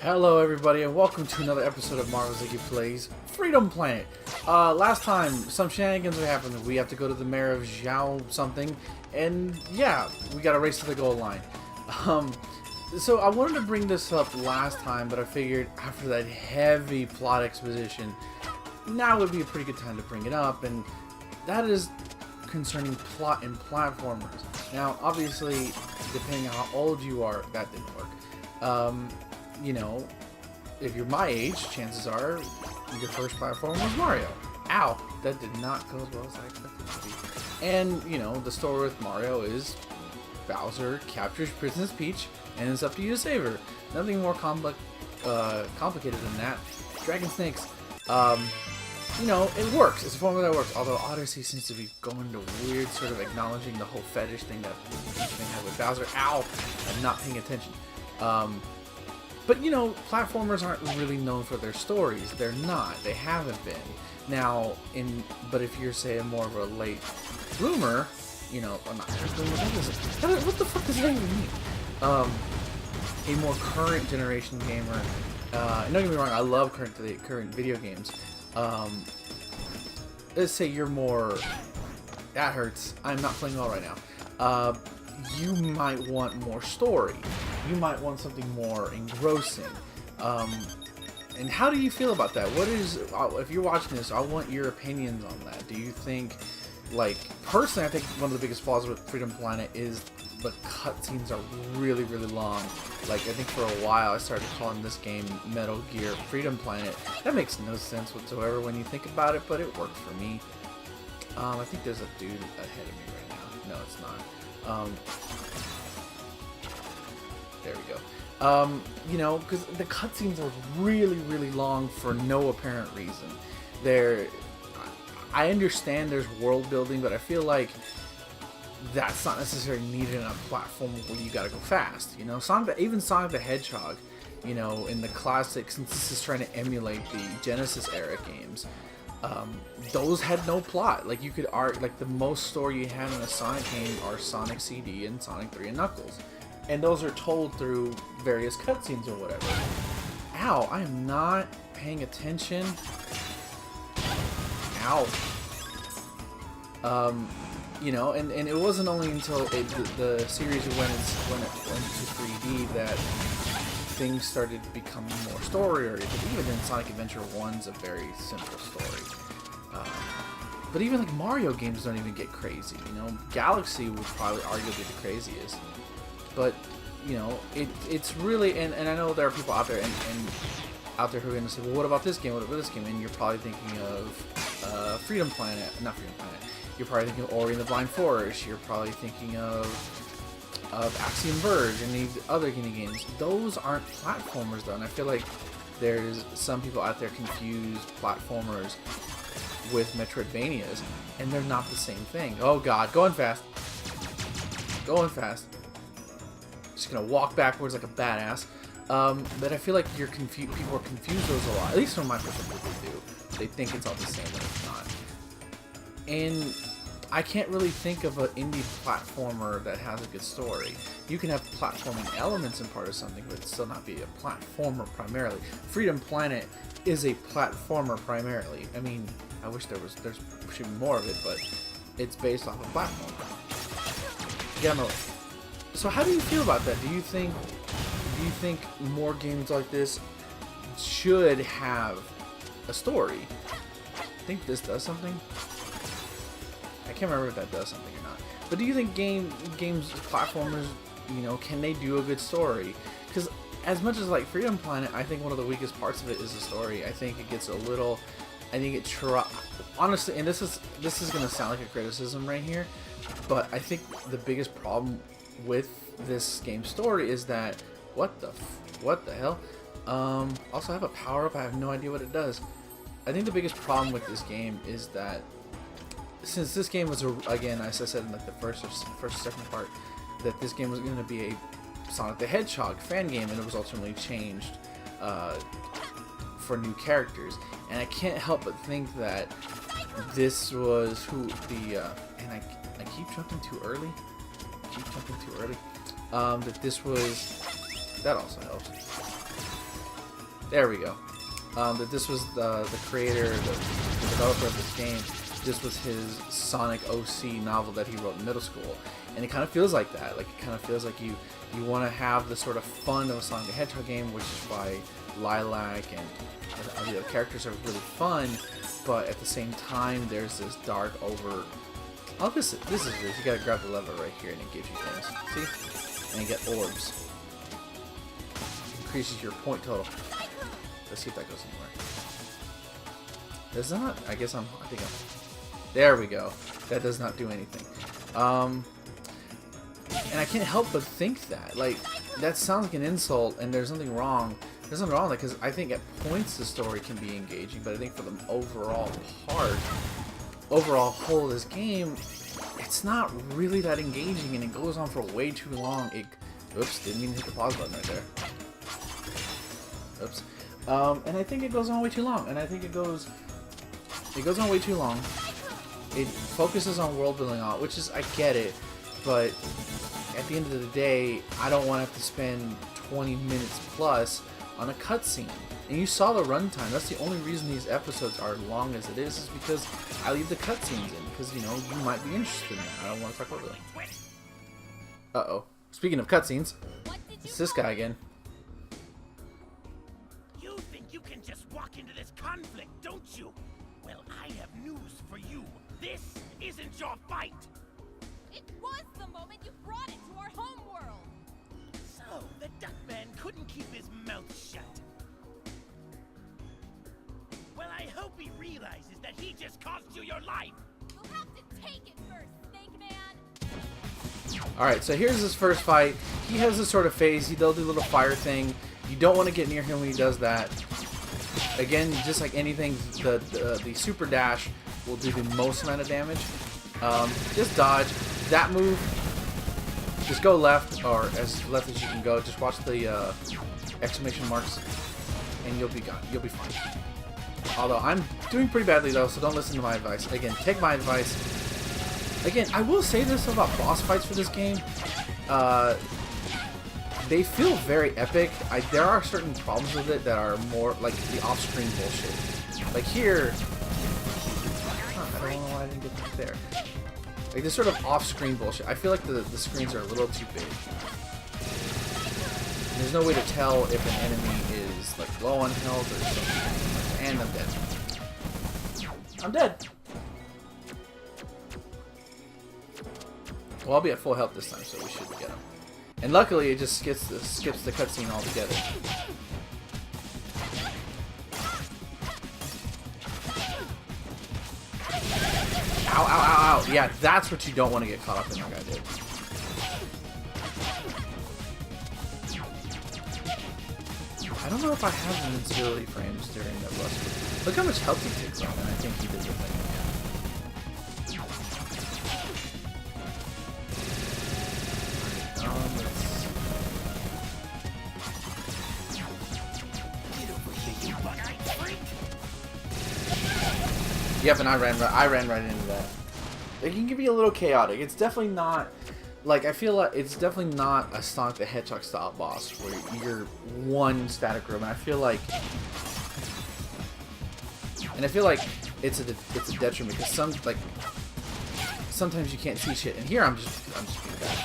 Hello everybody and welcome to another episode of Marvel's Iggy Plays Freedom Planet. Last time some shenanigans happened. We have to go to the mayor of Zhao something, and yeah, we got to race to the goal line. So I wanted to bring this up last time, but I figured after that heavy plot exposition, now would be a pretty good time to bring it up, and that is concerning plot and platformers. Now, obviously, depending on how old you are, that didn't work. You know, if you're my age, chances are your first platform was Mario. Ow! That did not go as well as I expected it to be. And, you know, the story with Mario is Bowser captures Princess Peach, and it's up to you to save her. Nothing more complicated than that. Dragon Snakes, you know, it works. It's a formula that works. Although Odyssey seems to be going to weird, sort of acknowledging the whole fetish thing that Peach thing had with Bowser. Ow! I'm not paying attention. But, you know, platformers aren't really known for their stories. They're not. They haven't been. Now, but if you're, say, more of a late bloomer, you know, I'm not bloomer, what the fuck does that even mean? A more current generation gamer, and don't get me wrong, I love current video games. Let's say you're more, that hurts, I'm not playing well right now. You might want more story. You might want something more engrossing. And how do you feel about that? What is, if you're watching this, I want your opinions on that. Do you think, like, personally, I think one of the biggest flaws with Freedom Planet is the cutscenes are really, really long. Like, I think for a while I started calling this game Metal Gear Freedom Planet. That makes no sense whatsoever when you think about it, but it worked for me. I think there's a dude ahead of me right now. No, it's not. There we go. You know, because the cutscenes are really, really long for no apparent reason. I understand there's world building, but I feel like that's not necessarily needed in a platform where you gotta go fast. You know, even Sonic the Hedgehog, you know, in the classic, since this is trying to emulate the Genesis era games, those had no plot. Like, you could like the most story you had in a Sonic game are Sonic CD and Sonic 3 and Knuckles. And those are told through various cutscenes or whatever. Ow, I am not paying attention. Ow. You know, and it wasn't only until the series went into 3D that things started becoming more story-oriented. Even in Sonic Adventure 1's a very simple story. But even like Mario games don't even get crazy, you know? Galaxy would probably arguably the craziest. But, you know, it's really, and I know there are people out there out there who are going to say, well, what about this game? What about this game? And you're probably thinking of Freedom Planet, not Freedom Planet. You're probably thinking of Ori and the Blind Forest. You're probably thinking of Axiom Verge and these other indie games. Those aren't platformers, though, and I feel like there's some people out there confuse platformers with Metroidvanias, and they're not the same thing. Oh God, going fast. Going fast. Just gonna walk backwards like a badass. But I feel like people are confused those a lot. At least from my perspective, they do. They think it's all the same when it's not. And I can't really think of an indie platformer that has a good story. You can have platforming elements in part of something, but still not be a platformer primarily. Freedom Planet is a platformer primarily. I mean, I wish there should be more of it, but it's based off a platform. Yeah, no. So how do you feel about that? Do you think more games like this should have a story? I think this does something. I can't remember if that does something or not. But do you think games, platformers, you know, can they do a good story? Because as much as like Freedom Planet, I think one of the weakest parts of it is the story. I think it gets a little, I think it honestly, and this is gonna sound like a criticism right here, but I think the biggest problem with this game's story is that what the hell? Also, I have a power up. I have no idea what it does. I think the biggest problem with this game is that since this game was again, as I said in like the first or second part, that this game was going to be a Sonic the Hedgehog fan game, and it was ultimately changed for new characters. And I can't help but think that this was and I keep jumping too early. That this was, that also helps. There we go. That this was the creator, the developer of this game. This was his Sonic OC novel that he wrote in middle school, and it kind of feels like that. Like, it kind of feels like you want to have the sort of fun of a Sonic the Hedgehog game, which is why Lilac and the characters are really fun, but at the same time, there's this dark over. Oh, this is this. You gotta grab the lever right here, and it gives you things. See, and you get orbs. Increases your point total. Let's see if that goes anywhere. Does not? I think I'm. There we go. That does not do anything. And I can't help but think that. Like, that sounds like an insult, and there's nothing wrong. There's nothing wrong with that, because I think at points the story can be engaging, but I think for the overall whole of this game, it's not really that engaging, and it goes on for way too long. Oops, didn't mean to hit the pause button right there. Oops. And I think it goes on way too long, and I think it goes on way too long. It focuses on world building a lot, which is, I get it, but at the end of the day, I don't want to have to spend 20 minutes plus on a cutscene. And you saw the runtime. That's the only reason these episodes are long as it is because I leave the cutscenes in, because, you know, you might be interested in that. I don't want to talk about that. Uh-oh. Speaking of cutscenes, it's this guy again. You think you can just walk into this conflict, don't you? Well, I have news for you. This isn't your fight. It was the moment you brought it to our homeworld. So, the Duckman couldn't keep his mouth shut. Well, I hope he realizes that he just cost you your life. You'll have to take it first, Snake Man. Alright, so here's his first fight. He has this sort of phase. They'll do a little fire thing. You don't want to get near him when he does that. Again, just like anything, the super dash will do the most amount of damage. Just dodge. That move, just go left, or as left as you can go. Just watch the exclamation marks, and you'll be gone. You'll be fine. Although I'm doing pretty badly though, so don't listen to my advice. Again, take my advice. Again, I will say this about boss fights for this game. They feel very epic. There are certain problems with it that are more like the off-screen bullshit. Like here, I don't know why I didn't get that there. Like this sort of off-screen bullshit. I feel like the screens are a little too big. There's no way to tell if an enemy is like low on health or something. And I'm dead. I'm dead. Well, I'll be at full health this time, so we should get him. And luckily, it just skips the cutscene altogether. Ow, ow, ow, ow. Yeah, that's what you don't want to get caught up in like I did. I don't know if I have invincibility frames during the rust. Look how much health he takes off, and I think he did the thing. Yep, and I ran right into that. It can be a little chaotic. It's definitely not, like, I feel like it's definitely not a Sonic the Hedgehog style boss where you're one static room. And I feel like it's a detriment because sometimes you can't see shit. And here I'm just being bad.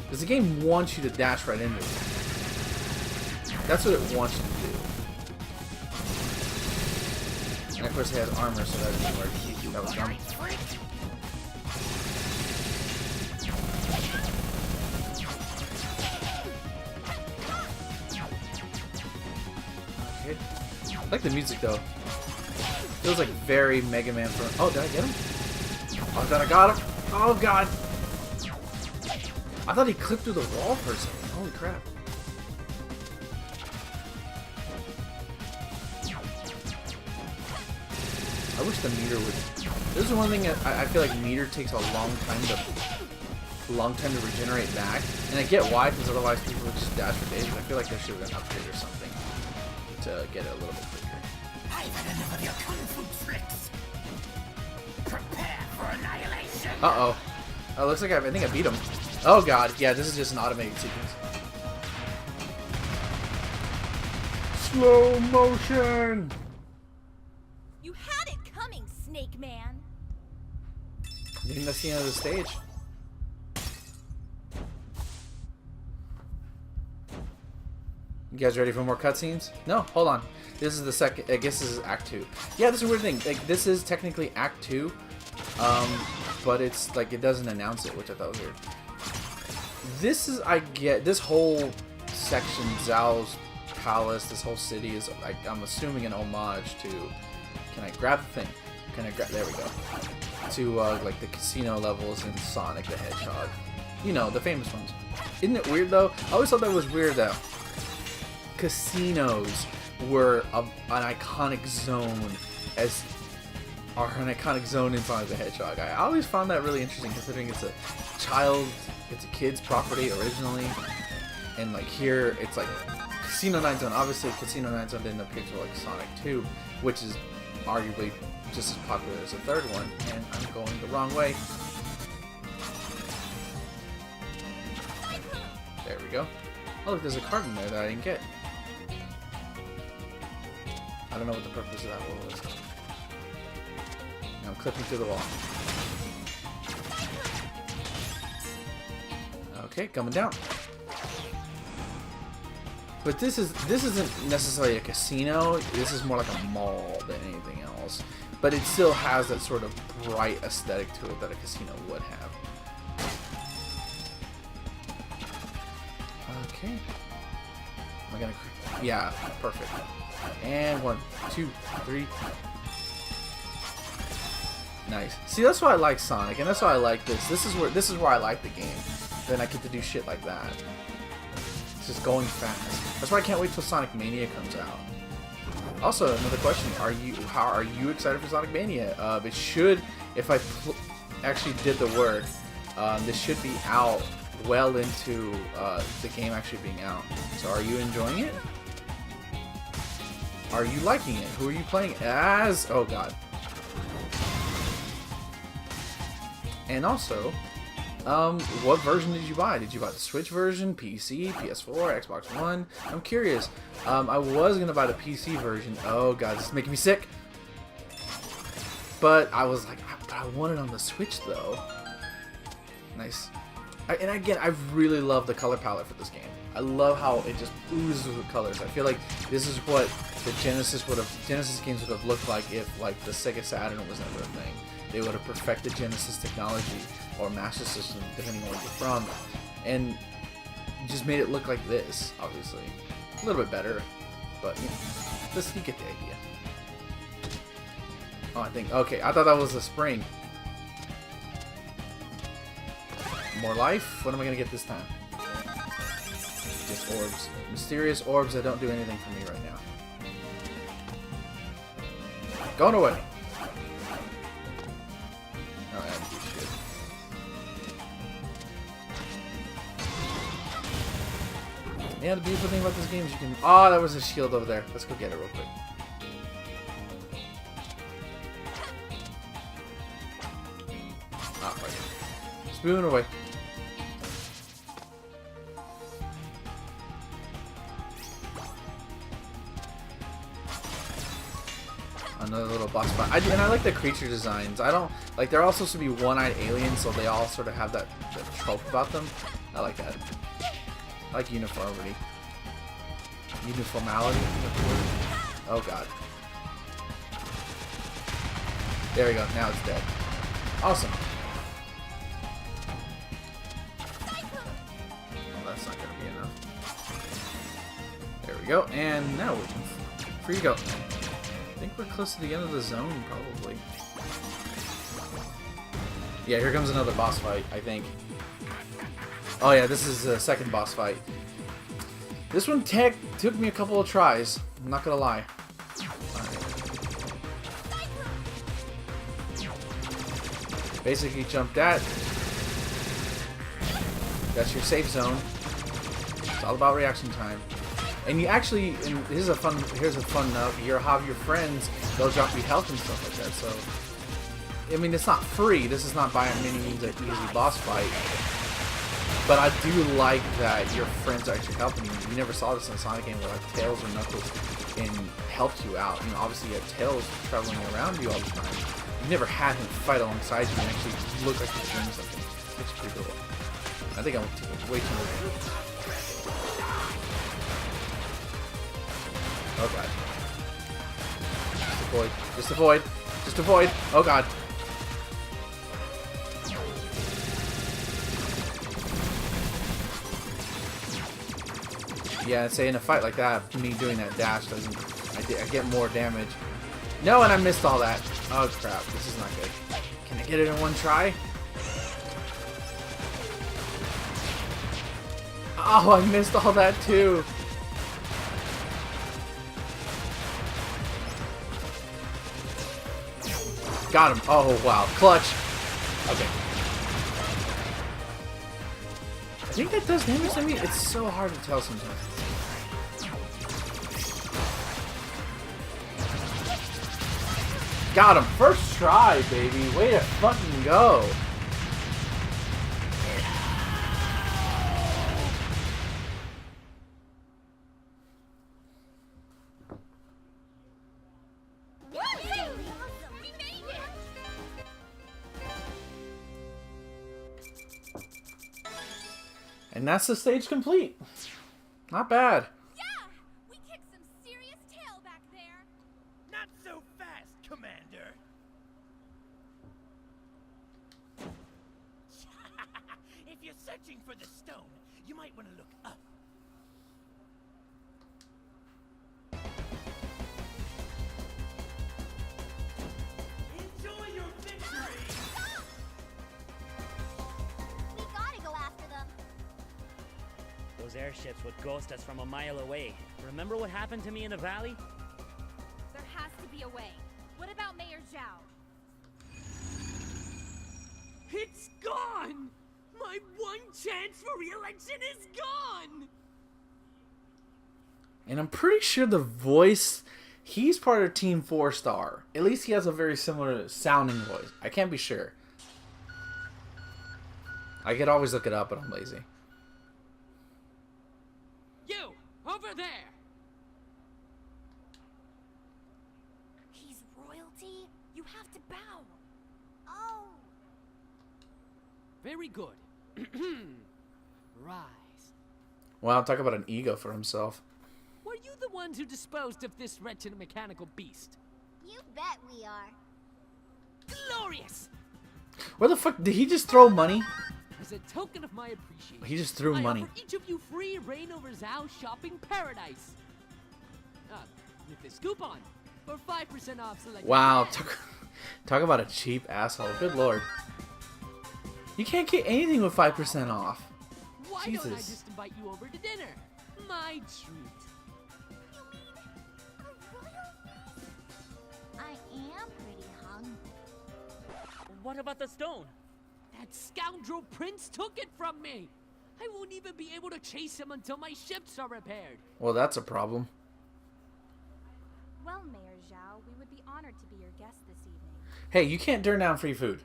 Because the game wants you to dash right into it. That's what it wants you to do. And of course, it has armor, so that doesn't work. That was dumb. Okay. I like the music though. Feels like very Mega Man for. Oh, did I get him? Oh god, I got him! Oh god! I thought he clipped through the wall for a second. Holy crap. I wish the meter would. This is one thing that I feel like meter takes a long time to regenerate back, and I get why, because otherwise people would just dash for days. But I feel like there should have been an upgrade or something to get it a little bit quicker. I've had enough of your kung fu tricks. Prepare for annihilation. Uh oh. Oh, looks like I think I beat him. Oh god, yeah, this is just an automated sequence. Slow motion! You had it coming, Snake Man. You think that's the end of the stage? You guys ready for more cutscenes? No, hold on. This is the second. I guess this is Act 2. Yeah, this is a weird thing. Like, this is technically Act 2, but it's like it doesn't announce it, which I thought was weird. This is, I get, this whole section, Zhao's palace, this whole city is, like, I'm assuming an homage to. Can I grab the thing? Can I grab? There we go. To like the casino levels in Sonic the Hedgehog. You know, the famous ones. Isn't it weird though? I always thought that was weird that casinos were an iconic zone an iconic zone in Sonic the Hedgehog. I always found that really interesting, considering it's a kid's property originally, and like here it's like Casino 9 Zone. Obviously, Casino 9 Zone didn't appear till like Sonic 2, which is arguably just as popular as the third one, and I'm going the wrong way. There we go. Oh look, there's a card in there that I didn't get. I don't know what the purpose of that was. Now I'm clipping through the wall. Okay, coming down. But this isn't necessarily a casino. This is more like a mall than anything else. But it still has that sort of bright aesthetic to it that a casino would have. Okay. Am I gonna? Yeah, perfect. And 1, 2, 3. Nice. See, that's why I like Sonic, and that's why I like this. This is where I like the game. Then I get to do shit like that. It's just going fast. That's why I can't wait till Sonic Mania comes out. Also, another question: how are you excited for Sonic Mania? It should, if I actually did the work, this should be out well into the game actually being out. So, are you enjoying it? Are you liking it? Who are you playing as? Oh god. And also, what version did you buy? Did you buy the Switch version, PC, PS4, Xbox One? I'm curious. I was gonna buy the PC version. Oh god, this is making me sick. But I was like, but I want it on the Switch though. Nice. And again, I really love the color palette for this game. I love how it just oozes with colors. I feel like this is what the Genesis games would have looked like if like the Sega Saturn was never a thing. They would have perfected Genesis technology or Master System, depending on where you're from, and just made it look like this. Obviously, a little bit better, but you know, you get the idea. Oh, I think okay. I thought that was a spring. More life? What am I gonna get this time? Just orbs. Mysterious orbs that don't do anything for me right now. Going away. Alright, I do shit. Yeah, the beautiful thing about this game is you can... Oh, that was a shield over there. Let's go get it real quick. Ah, fuck it. Spoon away. Another little boss fight. And I like the creature designs. I don't like. They're all supposed to be one-eyed aliens, so they all sort of have that trope about them. I like that. I like uniformity. Uniformality. Oh god. There we go. Now it's dead. Awesome. Well, that's not gonna be enough. There we go. And now we can free to go. I think we're close to the end of the zone, probably. Yeah, here comes another boss fight, I think. Oh yeah, this is the second boss fight. This one took me a couple of tries, I'm not gonna lie. Right. Basically jump that. That's your safe zone. It's all about reaction time. And you actually, and here's a fun you have your friends, they'll drop you health and stuff like that, so, I mean, it's not free, this is not by any means an easy boss fight, but I do like that your friends are actually helping you. You never saw this in a Sonic game where like Tails or Knuckles and helped you out. You know, obviously you had Tails traveling around you all the time. You never had him fight alongside you and actually look like he's doing something. It's pretty cool. I think I'm way too much. Oh god. Just avoid. Just avoid. Just avoid. Oh god. Yeah, say in a fight like that, me doing that dash doesn't... I get more damage. No, and I missed all that. Oh crap, this is not good. Can I get it in one try? Oh, I missed all that too. Got him. Oh wow, clutch. Okay. I think that does damage to me. It's so hard to tell sometimes. Got him. First try, baby. Way to fucking go. And that's the stage complete. Not bad. Yeah! We kicked some serious tail back there. Not so fast, Commander. If you're searching for the stone, you might want to look up. Enjoy your victory! We gotta go after them. Those airships would ghost us from a mile away. Remember what happened to me in the valley? There has to be a way. What about Mayor Zhao? It's gone! My one chance for re-election is gone! And I'm pretty sure the voice, he's part of Team 4 Star. At least he has a very similar sounding voice. I can't be sure. I could always look it up, but I'm lazy. You! Over there! He's royalty? You have to bow. Oh. Very good. Rise. Wow, talk about an ego for himself. Were you the ones who disposed of this wretched mechanical beast? You bet we are. Glorious! Where the fuck did he just throw money? As a token of my appreciation, He just threw I money. offer each of you free reign over Zhao shopping paradise. With this coupon for 5% off selected. Wow, brands. talk about a cheap asshole. Good lord. You can't get anything with 5% off. Why don't I Jesus. just invite you over to dinner? My treat. You mean a royal feast? I am pretty hungry. What about the stone? That scoundrel prince took it from me. I won't even be able to chase him until my ships are repaired. Well, that's a problem. Well, Mayor Zhao, we would be honored to be your guest this evening. Hey, you can't turn down free food.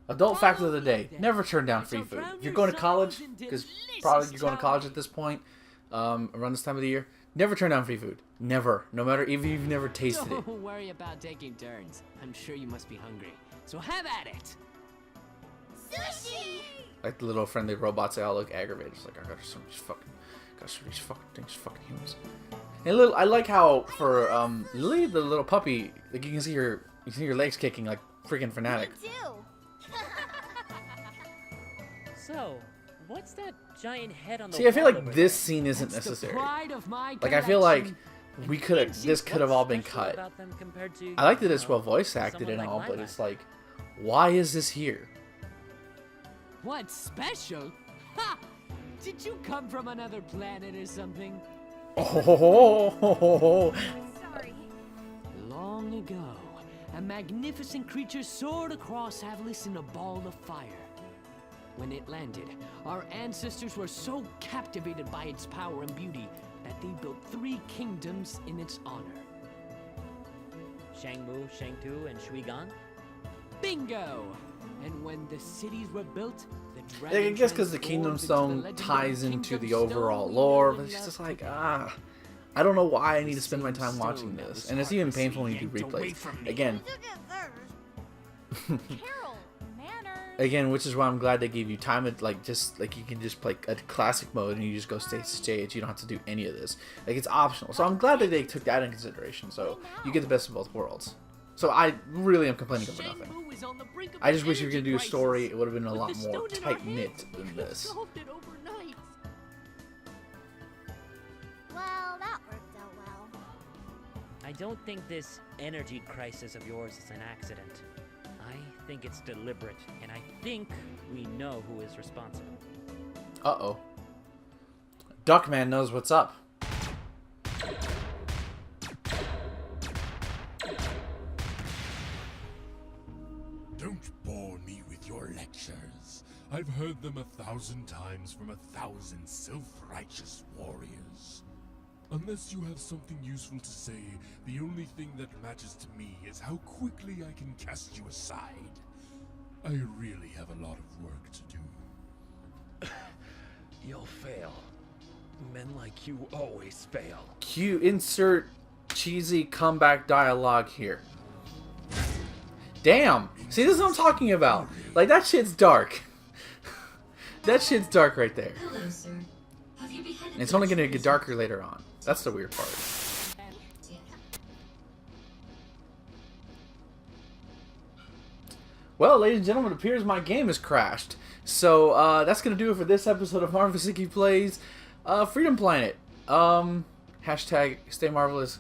Adult fact of the day: never turn down free food. If you're going to college, because probably you're going to college at this point, around this time of the year, never turn down free food. Never, no matter if you've never tasted it. Don't worry about taking turns. I'm sure you must be hungry. So have at it. Sushi! Like the little friendly robots, they all look aggravated. It's like I got some of these fucking things, fucking humans. And I like how for Lily, the little puppy, like you can see your legs kicking like freaking fanatic. Me too. So, what's that giant head on the See, I feel wall like over this there? scene isn't That's the necessary. pride of my Like I feel like collection. we could have this could have all been What's special cut. about them compared to, I like that it's you well know, voice acted someone and like all, my but life? it's like, why is this here? What's special? Ha! Did you come from another planet or something? Oh, Sorry. Long ago, a magnificent creature soared across Avlis in a ball of fire. When it landed, our ancestors were so captivated by its power and beauty that they built 3 kingdoms in its honor. Shangmu, Shangtu, and Shuigan? Bingo! And when the cities were built, the I dragon guess because the transformed Kingdom into Stone legendary ties into Kingdom the overall Stone we lore, never but it's just left like, to I don't know why I need to spend my time watching this, and it's even painful when you do replays. Again, Carol, manners. again, which is why I'm glad they gave you time. Like just like you can just play a classic mode and you just go stage to stage. You don't have to do any of this. Like it's optional. So I'm glad that they took that in consideration. So you get the best of both worlds. So I really am complaining over nothing. Shenmue is on the brink of I just an wish you were gonna do a energy story. crisis. It would have been a With lot the more stone in our tight knit hands, we than could have this. solved it overnight. Well, that worked out well. I don't think this energy crisis of yours is an accident. I think it's deliberate, and I think we know who is responsible. Uh-oh. Duckman knows what's up. Don't bore me with your lectures. I've heard them 1,000 times from 1,000 self-righteous warriors. Unless you have something useful to say, the only thing that matters to me is how quickly I can cast you aside. I really have a lot of work to do. You'll fail. Men like you always fail. Cue insert cheesy comeback dialogue here. Damn! See, this is what I'm talking about. Like, that shit's dark. That shit's dark right there. Hello, sir. Have you beheaded And it's only gonna get darker later on. That's the weird part. Well, ladies and gentlemen, it appears my game has crashed. So, that's gonna do it for this episode of Marvelous Iggy Plays Freedom Planet. Hashtag stay marvelous.